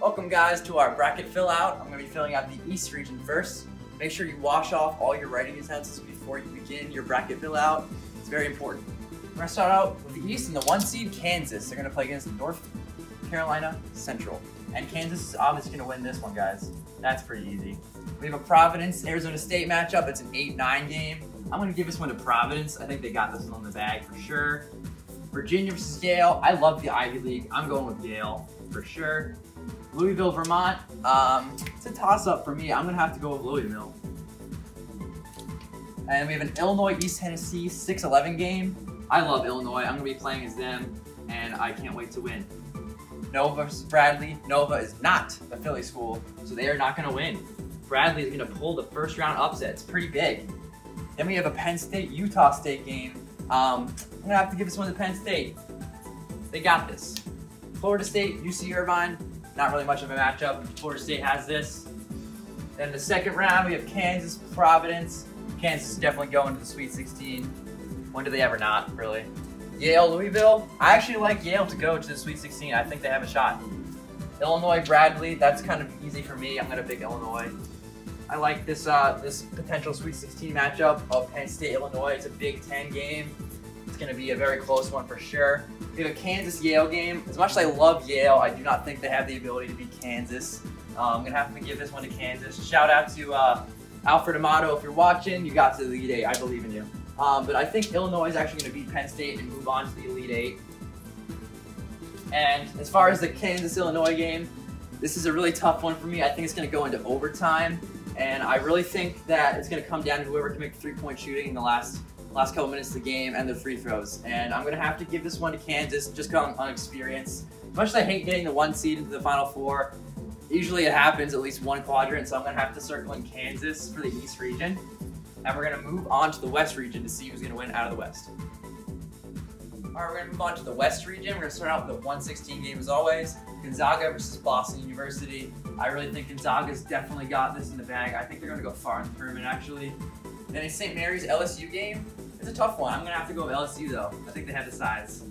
Welcome guys to our bracket fill out. I'm going to be filling out the East region first. Make sure you wash off all your writing utensils before you begin your bracket fill out. It's very important. We're going to start out with the East and the 1 seed, Kansas. They're going to play against North Carolina Central. And Kansas is obviously going to win this one, guys. That's pretty easy. We have a Providence, Arizona State matchup. It's an 8-9 game. I'm going to give this one to Providence. I think they got this one on the bag for sure. Virginia versus Yale. I love the Ivy League. I'm going with Yale for sure. Louisville, Vermont. It's a toss-up for me. I'm going to have to go with Louisville. And we have an Illinois East Tennessee 6-11 game. I love Illinois. I'm going to be playing as them, and I can't wait to win. Nova versus Bradley. Nova is not a Philly school, so they are not going to win. Bradley is going to pull the first round upset. It's pretty big. Then we have a Penn State-Utah State game. I'm going to have to give this one to Penn State. They got this. Florida State, UC Irvine. Not really much of a matchup. Florida State has this. Then the second round, we have Kansas, Providence. Kansas is definitely going to the Sweet 16. When do they ever not, really? Yale, Louisville. I actually like Yale to go to the Sweet 16. I think they have a shot. Illinois, Bradley. That's kind of easy for me. I'm going to pick Illinois. I like this this potential Sweet 16 matchup of Penn State, Illinois. It's a Big Ten game. It's going to be a very close one for sure. We have a Kansas-Yale game. As much as I love Yale, I do not think they have the ability to beat Kansas. I'm going to have to give this one to Kansas. Shout out to Alfred Amato. If you're watching, you got to the Elite 8. I believe in you. But I think Illinois is actually going to beat Penn State and move on to the Elite 8. And as far as the Kansas-Illinois game, this is a really tough one for me. I think it's going to go into overtime. And I really think that it's going to come down to whoever can make three-point shooting in the last couple minutes of the game and the free throws. And I'm going to have to give this one to Kansas just on experience. As much as I hate getting the 1 seed into the Final Four, usually it happens at least one quadrant, so I'm going to have to circle in Kansas for the East region. And we're going to move on to the West region to see who's going to win out of the West. All right, we're going to move on to the West region. We're going to start out with the 1-16 game as always. Gonzaga versus Boston University. I really think Gonzaga's definitely got this in the bag. I think they're going to go far in the tournament, actually. Then a St. Mary's LSU game. It's a tough one. I'm going to have to go with LSU, though. I think they have the size.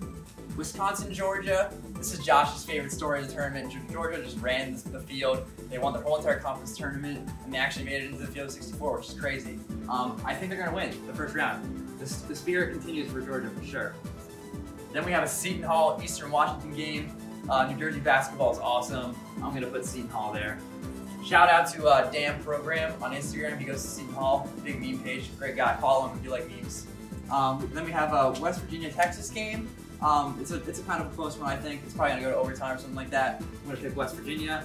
Wisconsin, Georgia. This is Josh's favorite story of the tournament. Georgia just ran the field. They won the whole entire conference tournament, and they actually made it into the field of 64, which is crazy. I think they're going to win the first round. The spirit continues for Georgia, for sure. Then we have a Seton Hall Eastern Washington game. New Jersey basketball is awesome. I'm going to put Seton Hall there. Shout out to Dan Program on Instagram. He goes to Seton Hall. Big meme page. Great guy. Follow him if you like memes. Then we have a West Virginia-Texas game. It's a kind of a close one, I think. It's probably going to go to overtime or something like that. I'm going to pick West Virginia.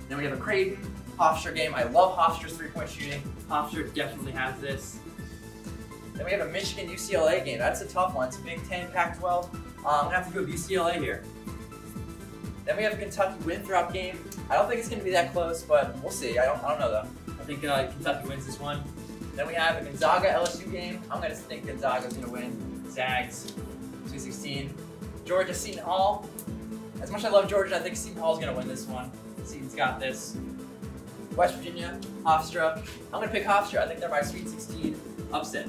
Then we have a Creighton Hofstra game. I love Hofstra's three-point shooting. Hofstra definitely has this. Then we have a Michigan-UCLA game. That's a tough one. It's a Big Ten, Pac-12. I'm going to have to go with UCLA here. Then we have a Kentucky-Winthrop game. I don't think it's going to be that close, but we'll see. I don't know, though. I think Kentucky wins this one. Then we have a Gonzaga-LSU game. I'm going to think Gonzaga's going to win. Zags, 2-16. Georgia-Seton Hall. As much as I love Georgia, I think Seton Hall's going to win this one. Seton's got this. West Virginia, Hofstra. I'm going to pick Hofstra. I think they're my Sweet 16 upset.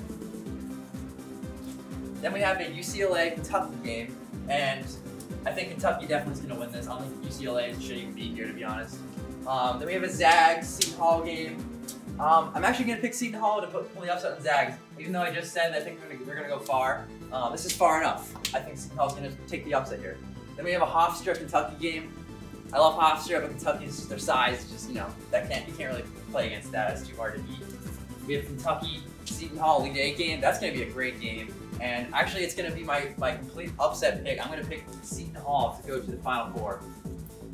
Then we have a UCLA-Kentucky game, and I think Kentucky definitely is going to win this. I don't think UCLA should even be here, to be honest. Then we have a Zags-Seton Hall game. I'm actually going to pick Seton Hall to pull the upset on Zags, even though I just said I think they're going to go far. This is far enough. I think Seton Hall's going to take the upset here. Then we have a Hofstra-Kentucky game. I love Hofstra, but Kentucky's their size, just, you know, you can't really play against that. It's too hard to beat. We have Kentucky-Seton Hall Elite 8 game. That's going to be a great game. And actually, it's going to be my complete upset pick. I'm going to pick Seton Hall to go to the Final Four.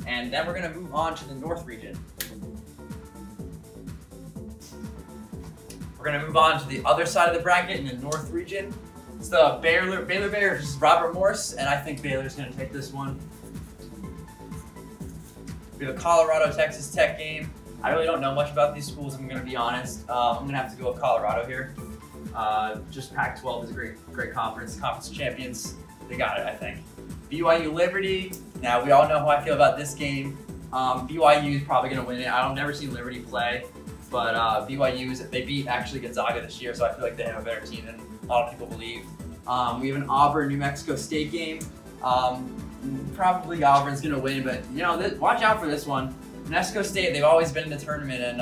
And then we're going to move on to the North region. We're going to move on to the other side of the bracket in the North region. It's the Baylor Bears versus Robert Morris, and I think Baylor's going to take this one. We have a Colorado-Texas Tech game. I really don't know much about these schools, I'm going to be honest. I'm going to have to go with Colorado here. Just Pac-12 is a great conference. Conference champions, they got it, I think. BYU Liberty. Now, we all know how I feel about this game. BYU is probably going to win it. I don't never see Liberty play, but BYU, they beat actually Gonzaga this year, so I feel like they have a better team than a lot of people believe. We have an Auburn-New Mexico State game. probably Auburn's gonna win, but you know, watch out for this one. New Mexico State, they've always been in the tournament, and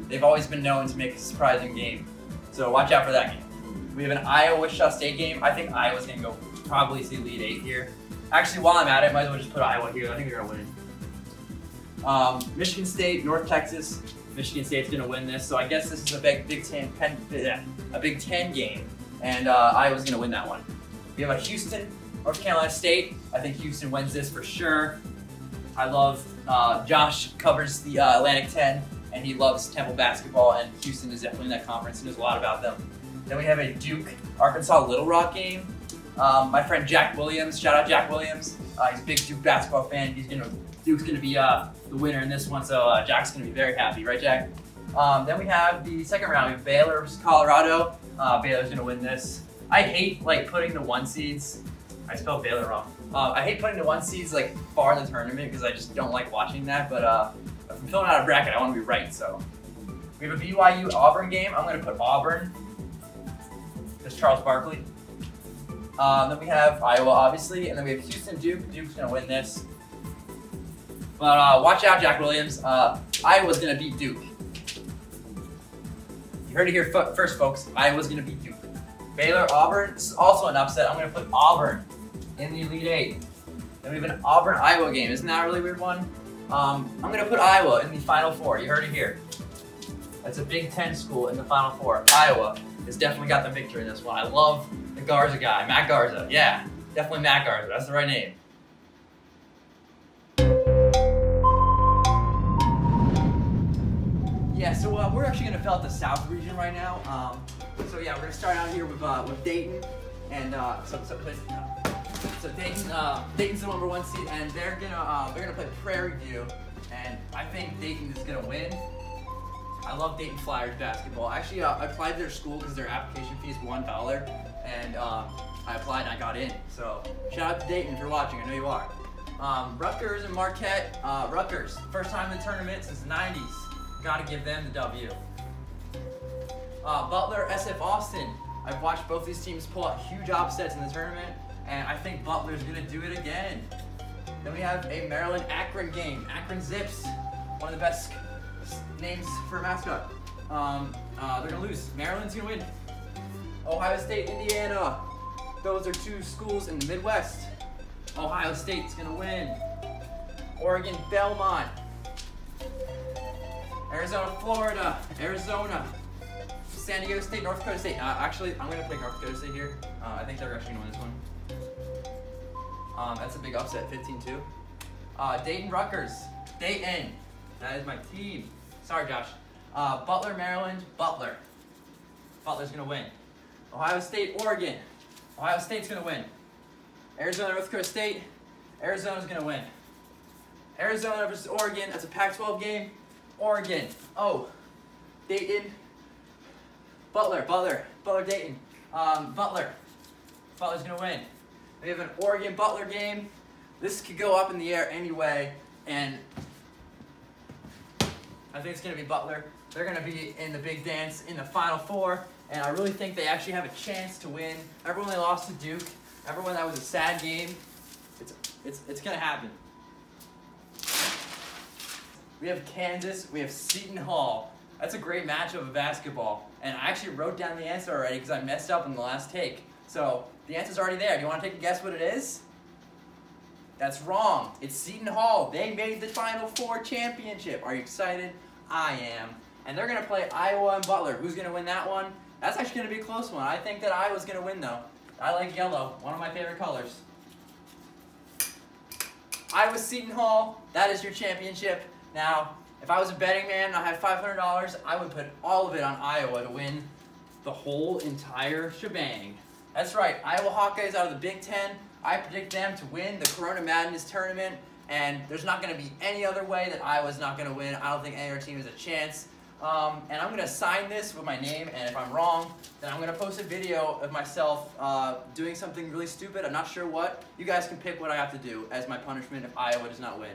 they've always been known to make a surprising game. So watch out for that game. We have an Iowa-Wichita State game. I think Iowa's gonna go probably see lead 8 here. Actually, while I'm at it, might as well just put Iowa here. I think they're gonna win. Michigan State, North Texas. Michigan State's gonna win this, so I guess this is a Big Ten game, and Iowa's gonna win that one. We have a Houston, North Carolina State. I think Houston wins this for sure. I love Josh covers the Atlantic 10, and he loves Temple basketball, and Houston is definitely in that conference. He knows a lot about them. Then we have a Duke, Arkansas Little Rock game. My friend Jack Williams, shout out Jack Williams. He's a big Duke basketball fan. Duke's gonna be the winner in this one, so Jack's gonna be very happy, right, Jack? Then we have the second round. We have Baylor versus Colorado. Baylor's gonna win this. I hate putting the 1 seeds. I spelled Baylor wrong. I hate putting the 1 seeds far in the tournament because I just don't like watching that. But if I'm filling out a bracket, I want to be right. So we have a BYU Auburn game. I'm gonna put Auburn. There's Charles Barkley. Then we have Iowa, obviously, and then we have Houston Duke. Duke's gonna win this. But watch out, Jack Williams. Iowa's gonna beat Duke. You heard it here first, folks. Iowa's gonna beat Duke. Baylor, Auburn. This is also an upset. I'm gonna put Auburn in the Elite 8. Then we have an Auburn-Iowa game. Isn't that a really weird one? I'm gonna put Iowa in the Final Four. You heard it here. That's a Big Ten school in the Final Four. Iowa has definitely got the victory in this one. I love the Garza guy, Matt Garza. Yeah, definitely Matt Garza. That's the right name. Yeah, so we're actually gonna fill out the South region right now. So yeah, we're gonna start out here with Dayton, and so Dayton's the #1 seed, and they're gonna play Prairie View, and I think Dayton is gonna win. I love Dayton Flyers basketball. Actually, I applied to their school because their application fee is $1, and I applied and I got in. So shout out to Dayton if you're watching. I know you are. Rutgers and Marquette. Rutgers, first time in the tournament since the '90s. Got to give them the W. Butler, SF Austin. I've watched both these teams pull out huge upsets in the tournament, and I think Butler's gonna do it again. Then we have a Maryland-Akron game. Akron Zips, one of the best names for a mascot. They're gonna lose. Maryland's gonna win. Ohio State, Indiana. Those are 2 schools in the Midwest. Ohio State's gonna win. Oregon, Belmont. Arizona, Florida. Arizona. San Diego State, North Dakota State. Actually, I'm gonna pick North Dakota State here. I think they're actually gonna win this one. That's a big upset, 15-2. Dayton, Rutgers. Dayton. That is my team. Sorry, Josh. Butler, Maryland. Butler. Butler's gonna win. Ohio State, Oregon. Ohio State's gonna win. Arizona, North Dakota State. Arizona's gonna win. Arizona versus Oregon. That's a Pac-12 game. Oregon. Oh. Dayton. Butler, Dayton. Butler's gonna win. We have an Oregon-Butler game. This could go up in the air anyway, and I think it's gonna be Butler. They're gonna be in the big dance in the Final Four, and I really think they actually have a chance to win. Everyone they lost to Duke, everyone that was a sad game, it's gonna happen. We have Kansas, we have Seton Hall. That's a great matchup of basketball. And I actually wrote down the answer already because I messed up in the last take. So the answer's already there. Do you want to take a guess what it is? That's wrong. It's Seton Hall. They made the Final Four championship. Are you excited? I am. And they're going to play Iowa and Butler. Who's going to win that one? That's actually going to be a close one. I think that Iowa's going to win, though. I like yellow. One of my favorite colors. Iowa Seton Hall. That is your championship. Now, if I was a betting man and I had $500, I would put all of it on Iowa to win the whole entire shebang. That's right, Iowa Hawkeyes out of the Big Ten. I predict them to win the Corona Madness tournament, and there's not going to be any other way that Iowa's not going to win. I don't think any other team has a chance. And I'm going to sign this with my name, and if I'm wrong, then I'm going to post a video of myself doing something really stupid. I'm not sure what. You guys can pick what I have to do as my punishment if Iowa does not win.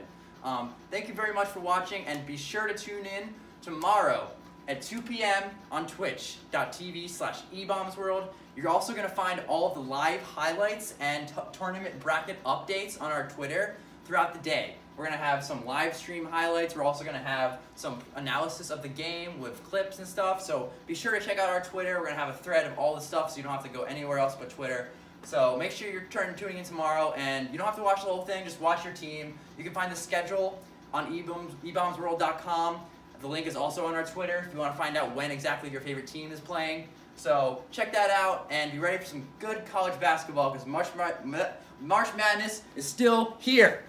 Thank you very much for watching, and be sure to tune in tomorrow at 2 p.m. on twitch.tv/ebombsworld. You're also going to find all of the live highlights and tournament bracket updates on our Twitter throughout the day. We're going to have some live stream highlights. We're also going to have some analysis of the game with clips and stuff. So be sure to check out our Twitter. We're going to have a thread of all the stuff so you don't have to go anywhere else but Twitter. So make sure you're tuning in tomorrow, and you don't have to watch the whole thing. Just watch your team. You can find the schedule on ebombsworld.com. The link is also on our Twitter if you want to find out when exactly your favorite team is playing. So check that out and be ready for some good college basketball because March Madness is still here.